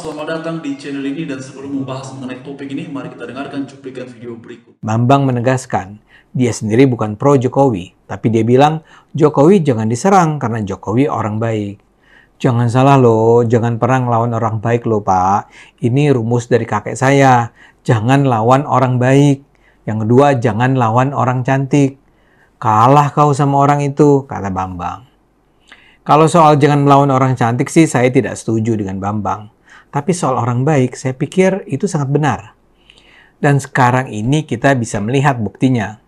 selamat datang di channel ini dan sebelum membahas mengenai topik ini, mari kita dengarkan cuplikan video berikut. Bambang menegaskan, dia sendiri bukan pro Jokowi, tapi dia bilang Jokowi jangan diserang karena Jokowi orang baik. Jangan salah loh, jangan pernah ngelawan orang baik loh Pak. Ini rumus dari kakek saya, jangan lawan orang baik. Yang kedua, jangan lawan orang cantik. Kalah kau sama orang itu, kata Bambang. Kalau soal jangan melawan orang cantik sih saya tidak setuju dengan Bambang. Tapi soal orang baik, saya pikir itu sangat benar. Dan sekarang ini kita bisa melihat buktinya.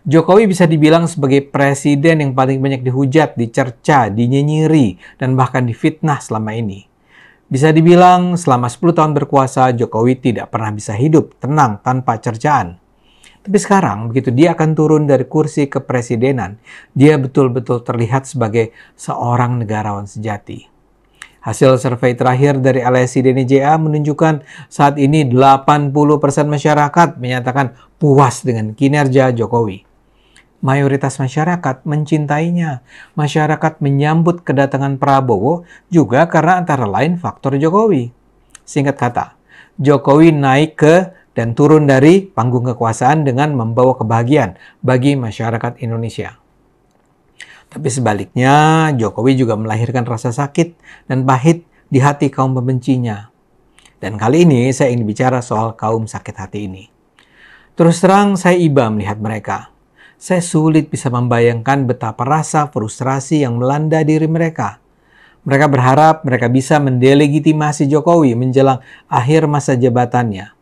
Jokowi bisa dibilang sebagai presiden yang paling banyak dihujat, dicerca, dinyinyiri, dan bahkan difitnah selama ini. Bisa dibilang selama 10 tahun berkuasa, Jokowi tidak pernah bisa hidup tenang tanpa cercaan. Tapi sekarang, begitu dia akan turun dari kursi kepresidenan, dia betul-betul terlihat sebagai seorang negarawan sejati. Hasil survei terakhir dari LSI DNJA menunjukkan saat ini 80% masyarakat menyatakan puas dengan kinerja Jokowi. Mayoritas masyarakat mencintainya. Masyarakat menyambut kedatangan Prabowo juga karena antara lain faktor Jokowi. Singkat kata, Jokowi naik ke dan turun dari panggung kekuasaan dengan membawa kebahagiaan bagi masyarakat Indonesia. Tapi sebaliknya, Jokowi juga melahirkan rasa sakit dan pahit di hati kaum pembencinya. Dan kali ini saya ingin bicara soal kaum sakit hati ini. Terus terang saya iba melihat mereka. Saya sulit bisa membayangkan betapa rasa frustrasi yang melanda diri mereka. Mereka berharap mereka bisa mendelegitimasi Jokowi menjelang akhir masa jabatannya.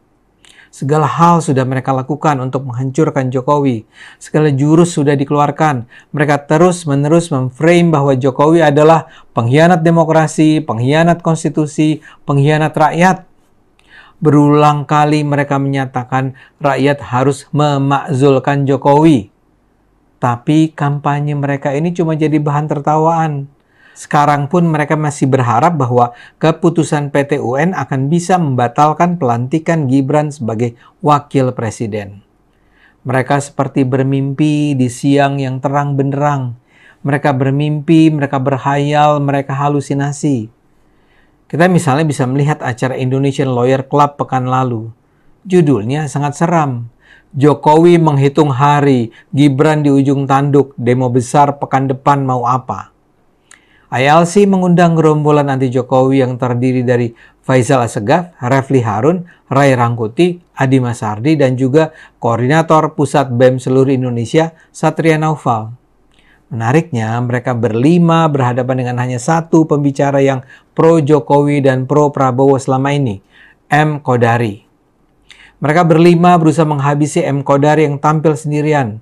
Segala hal sudah mereka lakukan untuk menghancurkan Jokowi. Segala jurus sudah dikeluarkan. Mereka terus-menerus memframe bahwa Jokowi adalah pengkhianat demokrasi, pengkhianat konstitusi, pengkhianat rakyat. Berulang kali mereka menyatakan rakyat harus memakzulkan Jokowi. Tapi kampanye mereka ini cuma jadi bahan tertawaan. Sekarang pun mereka masih berharap bahwa keputusan PT UN akan bisa membatalkan pelantikan Gibran sebagai wakil presiden. Mereka seperti bermimpi di siang yang terang benderang. Mereka bermimpi, mereka berhayal, mereka halusinasi. Kita misalnya bisa melihat acara Indonesian Lawyer Club pekan lalu. Judulnya sangat seram. Jokowi menghitung hari, Gibran di ujung tanduk, demo besar pekan depan mau apa? ILC mengundang gerombolan anti Jokowi yang terdiri dari Faisal Assegaf, Refli Harun, Ray Rangkuti, Adi Masardi, dan juga Koordinator Pusat BEM seluruh Indonesia, Satria Naufal. Menariknya, mereka berlima berhadapan dengan hanya satu pembicara yang pro Jokowi dan pro Prabowo selama ini, M. Kodari. Mereka berlima berusaha menghabisi M. Kodari yang tampil sendirian.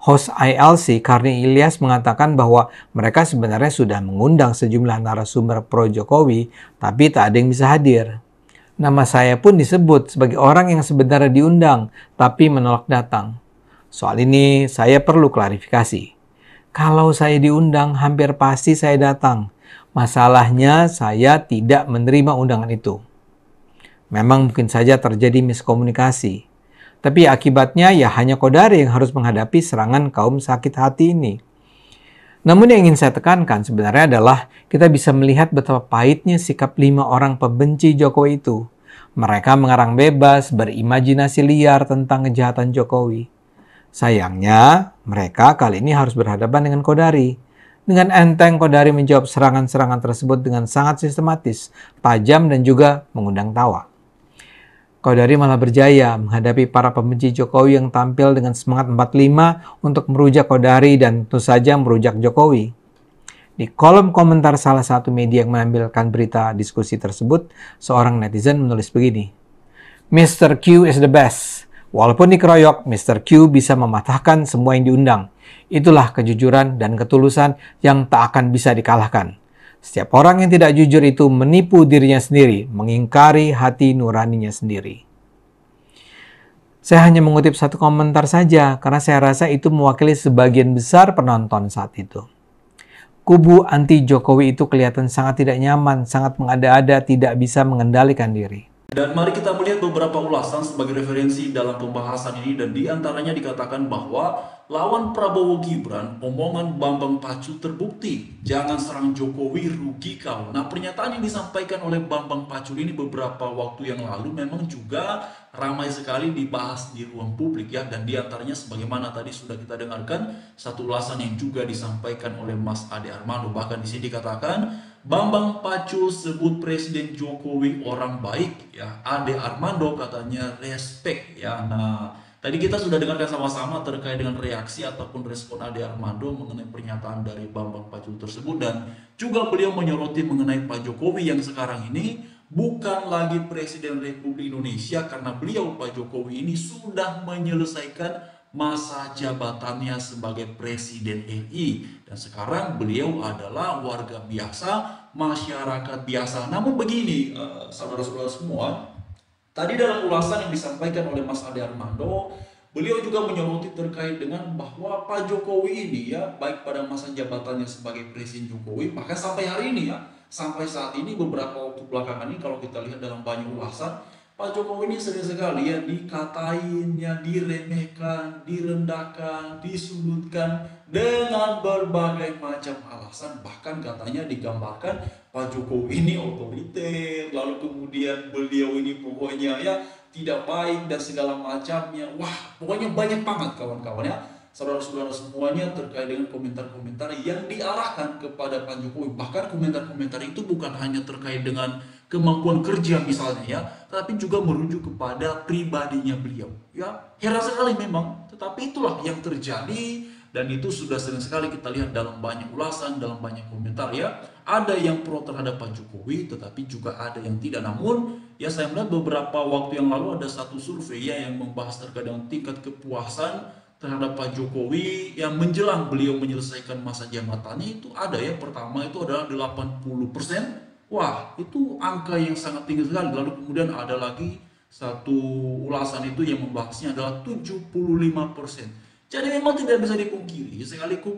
Host ILC, Karni Ilyas, mengatakan bahwa mereka sebenarnya sudah mengundang sejumlah narasumber pro-Jokowi, tapi tak ada yang bisa hadir. Nama saya pun disebut sebagai orang yang sebenarnya diundang, tapi menolak datang. Soal ini saya perlu klarifikasi. Kalau saya diundang, hampir pasti saya datang. Masalahnya saya tidak menerima undangan itu. Memang mungkin saja terjadi miskomunikasi. Tapi akibatnya ya hanya Kodari yang harus menghadapi serangan kaum sakit hati ini. Namun yang ingin saya tekankan sebenarnya adalah kita bisa melihat betapa pahitnya sikap 5 orang pembenci Jokowi itu. Mereka mengarang bebas, berimajinasi liar tentang kejahatan Jokowi. Sayangnya mereka kali ini harus berhadapan dengan Kodari. Dengan enteng Kodari menjawab serangan-serangan tersebut dengan sangat sistematis, tajam dan juga mengundang tawa. Kodari malah berjaya menghadapi para pembenci Jokowi yang tampil dengan semangat 45 untuk merujak Kodari dan tentu saja merujak Jokowi. Di kolom komentar salah satu media yang menampilkan berita diskusi tersebut, seorang netizen menulis begini. Mr. Q is the best. Walaupun dikeroyok, Mr. Q bisa mematahkan semua yang diundang. Itulah kejujuran dan ketulusan yang tak akan bisa dikalahkan. Setiap orang yang tidak jujur itu menipu dirinya sendiri, mengingkari hati nuraninya sendiri. Saya hanya mengutip satu komentar saja, karena saya rasa itu mewakili sebagian besar penonton saat itu. Kubu anti Jokowi itu kelihatan sangat tidak nyaman, sangat mengada-ada, tidak bisa mengendalikan diri. Dan mari kita melihat beberapa ulasan sebagai referensi dalam pembahasan ini, dan diantaranya dikatakan bahwa lawan Prabowo Gibran, omongan Bambang Pacu terbukti, jangan serang Jokowi rugi kau. Nah, pernyataan yang disampaikan oleh Bambang Pacu ini beberapa waktu yang lalu memang juga ramai sekali dibahas di ruang publik ya, dan diantaranya sebagaimana tadi sudah kita dengarkan satu ulasan yang juga disampaikan oleh Mas Ade Armando. Bahkan di sini dikatakan Bambang Pacul sebut Presiden Jokowi orang baik ya. Ade Armando katanya respect ya. Nah, tadi kita sudah dengarkan sama-sama terkait dengan reaksi ataupun respon Ade Armando mengenai pernyataan dari Bambang Pacul tersebut, dan juga beliau menyoroti mengenai Pak Jokowi yang sekarang ini bukan lagi Presiden Republik Indonesia karena beliau Pak Jokowi ini sudah menyelesaikan masa jabatannya sebagai Presiden RI, dan sekarang beliau adalah warga biasa, masyarakat biasa. Namun begini, saudara-saudara semua, tadi dalam ulasan yang disampaikan oleh Mas Ade Armando, beliau juga menyoroti terkait dengan bahwa Pak Jokowi ini ya, baik pada masa jabatannya sebagai Presiden Jokowi, bahkan sampai hari ini ya, sampai saat ini beberapa waktu belakangan ini kalau kita lihat dalam banyak ulasan, Pak Jokowi ini sering sekali ya dikatain, ya diremehkan, direndahkan, disudutkan dengan berbagai macam alasan. Bahkan katanya digambarkan Pak Jokowi ini otoriter, lalu kemudian beliau ini pokoknya ya tidak baik dan segala macamnya. Wah, pokoknya banyak banget kawan-kawan ya, saudara-saudara semuanya, terkait dengan komentar-komentar yang diarahkan kepada Pak Jokowi. Bahkan komentar-komentar itu bukan hanya terkait dengan kemampuan kerja misalnya ya, tapi juga merujuk kepada pribadinya beliau. Ya, heran sekali memang, tetapi itulah yang terjadi, dan itu sudah sering sekali kita lihat dalam banyak ulasan, dalam banyak komentar ya. Ada yang pro terhadap Pak Jokowi, tetapi juga ada yang tidak. Namun ya, saya melihat beberapa waktu yang lalu ada satu survei ya yang membahas terkait dengan tingkat kepuasan terhadap Pak Jokowi yang menjelang beliau menyelesaikan masa jabatannya. Itu ada ya, pertama itu adalah 80%. Wah, itu angka yang sangat tinggi sekali. Lalu kemudian ada lagi satu ulasan itu yang membahasnya adalah 75%. Jadi memang tidak bisa dipungkiri,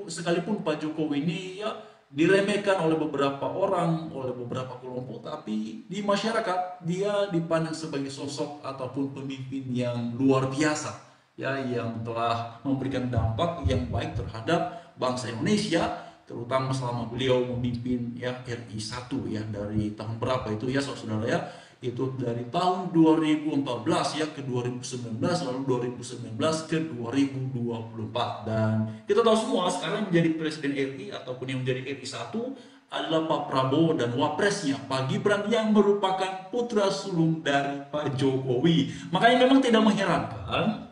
sekalipun Pak Jokowi ini ya diremehkan oleh beberapa orang, oleh beberapa kelompok, tapi di masyarakat dia dipandang sebagai sosok ataupun pemimpin yang luar biasa ya, yang telah memberikan dampak yang baik terhadap bangsa Indonesia, terutama selama beliau memimpin ya RI 1 ya, dari tahun berapa itu ya saudara ya, itu dari tahun 2014 ya ke 2019, lalu 2019 ke 2024. Dan kita tahu semua sekarang menjadi Presiden RI ataupun yang menjadi RI 1 adalah Pak Prabowo dan wapresnya Pak Gibran yang merupakan putra sulung dari Pak Jokowi. Makanya memang tidak mengherankan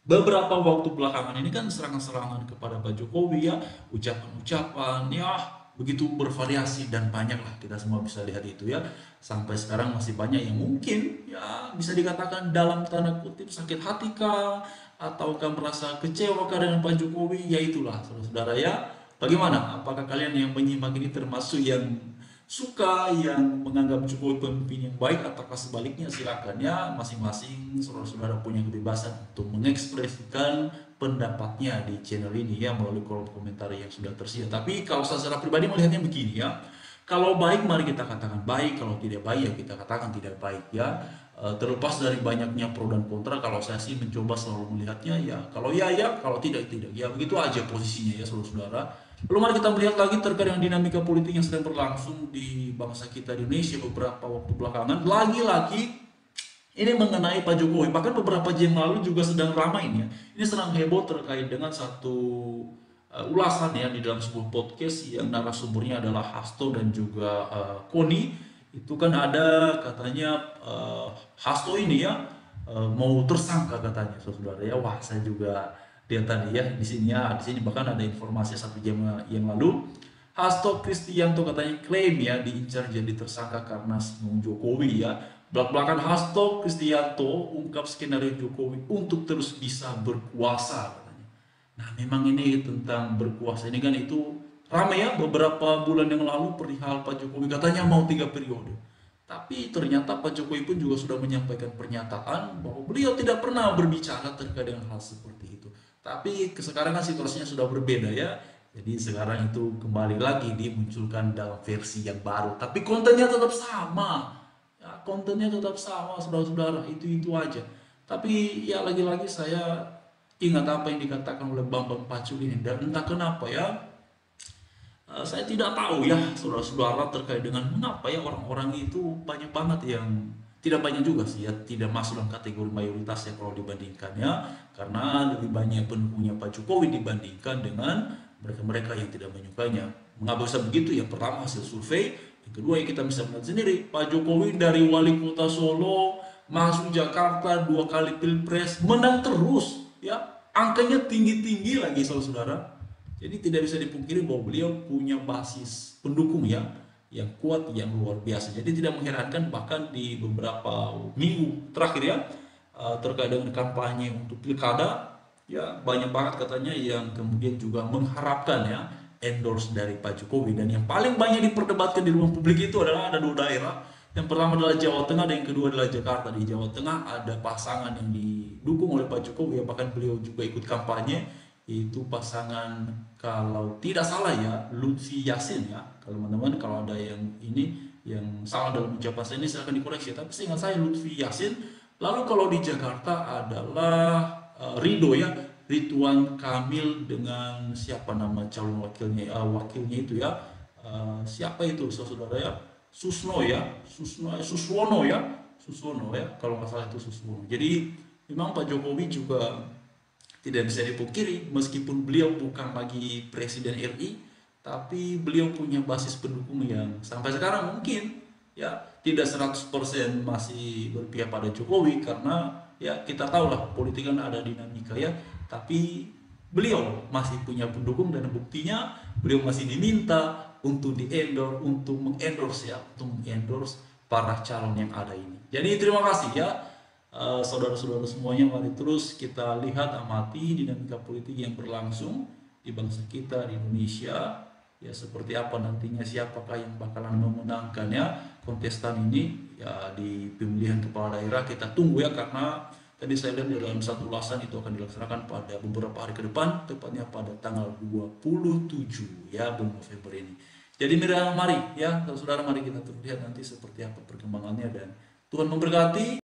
beberapa waktu belakangan ini kan serangan-serangan kepada Pak Jokowi ya, ucapan-ucapan ya begitu bervariasi dan banyak lah, kita semua bisa lihat itu ya. Sampai sekarang masih banyak yang mungkin ya bisa dikatakan dalam tanda kutip sakit hati kah, ataukah merasa kecewa kah dengan Pak Jokowi, ya itulah saudara-saudara ya. Bagaimana? Apakah kalian yang menyimak ini termasuk yang suka, yang menganggap Jokowi pemimpin yang baik, ataukah sebaliknya? Silakan ya, masing-masing saudara-saudara punya kebebasan untuk mengekspresikan pendapatnya di channel ini ya melalui kolom komentar yang sudah tersedia. Tapi kalau saya secara pribadi melihatnya begini ya, kalau baik mari kita katakan baik, kalau tidak baik ya kita katakan tidak baik ya. Terlepas dari banyaknya pro dan kontra, kalau saya sih mencoba selalu melihatnya ya kalau ya ya, kalau tidak tidak ya, begitu aja posisinya ya saudara-saudara. Lalu mari kita melihat lagi terkait dengan dinamika politik yang sedang berlangsung di bangsa kita di Indonesia beberapa waktu belakangan. Lagi-lagi ini mengenai Pak Jokowi, bahkan beberapa jam lalu juga sedang ramai ini ya. Ini sedang heboh terkait dengan satu ulasan ya di dalam sebuah podcast yang narasumbernya adalah Hasto dan juga Koni. Itu kan ada katanya Hasto ini ya mau tersangka katanya saudara ya. Wah, saya juga lihat tadi ya di sini ya, di sini bahkan ada informasi 1 jam yang lalu Hasto Kristianto katanya klaim ya diincar jadi tersangka karena singgung Jokowi ya. Belak-belakan Hasto Kristianto ungkap skenario Jokowi untuk terus bisa berkuasa katanya. Nah, memang ini tentang berkuasa ini kan itu ramai ya beberapa bulan yang lalu perihal Pak Jokowi katanya mau 3 periode. Tapi ternyata Pak Jokowi pun juga sudah menyampaikan pernyataan bahwa beliau tidak pernah berbicara terkait dengan hal seperti itu. Tapi sekarang kan situasinya sudah berbeda ya. Jadi sekarang itu kembali lagi dimunculkan dalam versi yang baru. Tapi kontennya tetap sama. Ya, kontennya tetap sama, saudara-saudara, itu aja. Tapi ya lagi-lagi saya ingat apa yang dikatakan oleh Bambang Pacul ini, dan entah kenapa ya, saya tidak tahu ya saudara-saudara terkait dengan mengapa ya orang-orang itu banyak banget yang tidak banyak juga sih ya, tidak masuk dalam kategori mayoritas ya kalau dibandingkan ya, karena lebih banyak pendukungnya Pak Jokowi dibandingkan dengan mereka-mereka yang tidak menyukainya. Mengapa bisa begitu? Yang pertama hasil survei, yang kedua ya kita bisa melihat sendiri Pak Jokowi dari wali kota Solo masuk Jakarta 2 kali pilpres menang terus ya, angkanya tinggi-tinggi lagi saudara-saudara. Jadi tidak bisa dipungkiri bahwa beliau punya basis pendukung ya yang kuat, yang luar biasa. Jadi tidak mengherankan bahkan di beberapa minggu terakhir ya, terkait dengan kampanye untuk pilkada ya, banyak banget katanya yang kemudian juga mengharapkan ya endorse dari Pak Jokowi. Dan yang paling banyak diperdebatkan di ruang publik itu adalah ada 2 daerah. Yang pertama adalah Jawa Tengah dan yang kedua adalah Jakarta. Di Jawa Tengah ada pasangan yang didukung oleh Pak Jokowi ya, bahkan beliau juga ikut kampanye, itu pasangan kalau tidak salah ya Lutfi Yasin ya. Kalau teman-teman kalau ada yang ini yang salah dalam ucapan saya ini silahkan dikoreksi, tapi seingat saya Lutfi Yasin. Lalu kalau di Jakarta adalah Ridho ya, Ridwan Kamil dengan siapa nama calon wakilnya, wakilnya itu ya, siapa itu saudara ya, Suswono ya, kalau nggak salah itu Suswono. Jadi memang Pak Jokowi juga tidak bisa dipungkiri, meskipun beliau bukan lagi Presiden RI, tapi beliau punya basis pendukung yang sampai sekarang mungkin ya tidak 100% masih berpihak pada Jokowi, karena ya kita tahu lah politik kan ada dinamika ya, tapi beliau masih punya pendukung dan buktinya beliau masih diminta untuk mengendorse para calon yang ada ini. Jadi terima kasih ya. Saudara-saudara semuanya, mari terus kita lihat, amati dinamika politik yang berlangsung di bangsa kita di Indonesia ya, seperti apa nantinya, siapakah yang bakalan memenangkan ya kontestan ini ya di pemilihan kepala daerah. Kita tunggu ya, karena tadi saya lihat di dalam satu ulasan itu akan dilaksanakan pada beberapa hari ke depan, tepatnya pada tanggal 27 ya bulan November ini. Jadi mari ya saudara, mari kita terus lihat nanti seperti apa perkembangannya, dan Tuhan memberkati.